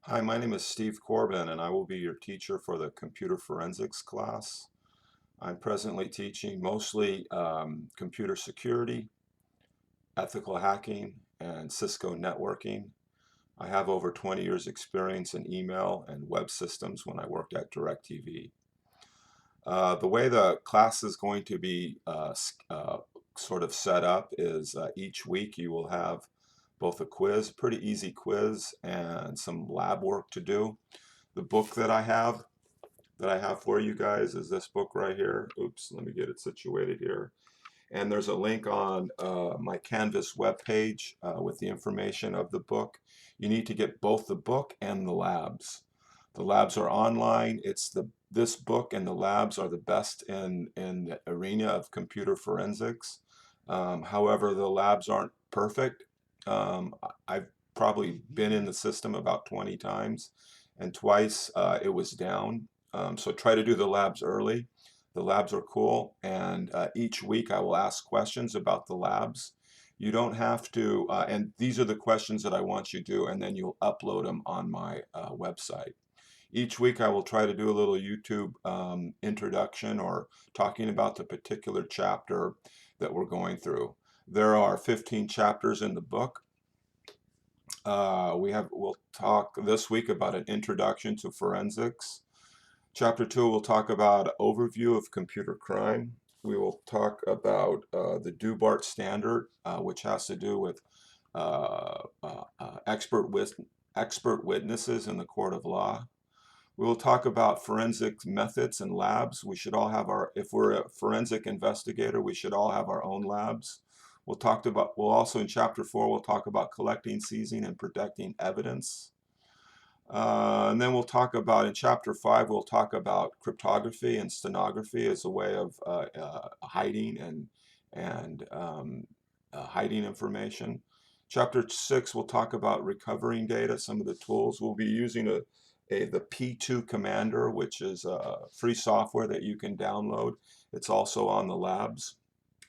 Hi, my name is Steve Corbin, and I will be your teacher for the computer forensics class. I'm presently teaching mostly computer security, ethical hacking, and Cisco networking. I have over 20 years experience in email and web systems when I worked at DirecTV. The way the class is going to be sort of set up is each week you will have both a quiz, pretty easy quiz, and some lab work to do. The book that I have for you guys is this book right here. Oops, let me get it situated here. And there's a link on my Canvas webpage with the information of the book. You need to get both the book and the labs. The labs are online. This book and the labs are the best in the arena of computer forensics. However, the labs aren't perfect. I've probably been in the system about 20 times, and twice it was down. So try to do the labs early. The labs are cool, and each week I will ask questions about the labs. You don't have to, and these are the questions that I want you to do, and then you'll upload them on my website. Each week I will try to do a little YouTube introduction or talking about the particular chapter that we're going through. There are 15 chapters in the book. We'll talk this week about an introduction to forensics. Chapter 2 will talk about overview of computer crime. We will talk about the DUBART standard, which has to do with uh, uh, uh, expert, expert witnesses in the court of law. We will talk about forensic methods and labs. We should all have if we're a forensic investigator, we should all have our own labs. We'll also in chapter 4, we'll talk about collecting, seizing, and protecting evidence. And then we'll talk about, in chapter 5, we'll talk about cryptography and stenography as a way of hiding and hiding information. Chapter 6, we'll talk about recovering data, some of the tools. We'll be using the P2 Commander, which is free software that you can download. It's also on the labs.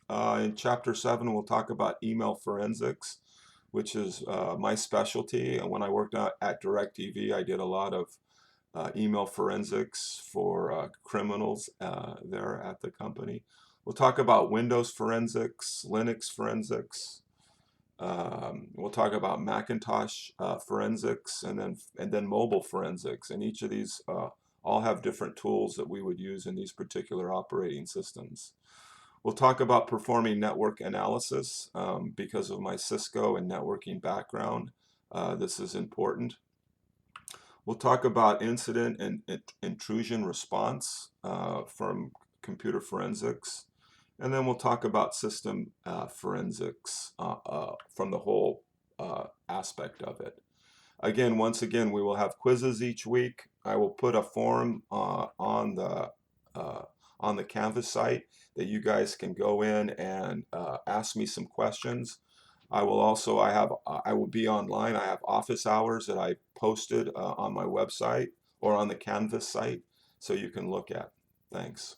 In chapter 7, we'll talk about email forensics, which is my specialty. And when I worked at DirecTV, I did a lot of email forensics for criminals there at the company. We'll talk about Windows forensics, Linux forensics. We'll talk about Macintosh forensics, and then mobile forensics. And each of these all have different tools that we would use in these particular operating systems. We'll talk about performing network analysis because of my Cisco and networking background. This is important. We'll talk about incident and intrusion response from computer forensics. And then we'll talk about system forensics from the whole aspect of it. Again, once again, we will have quizzes each week. I will put a form uh, on the Canvas site that you guys can go in and ask me some questions. I will be online. I have office hours that I posted on my website or on the Canvas site, so you can look at. Thanks.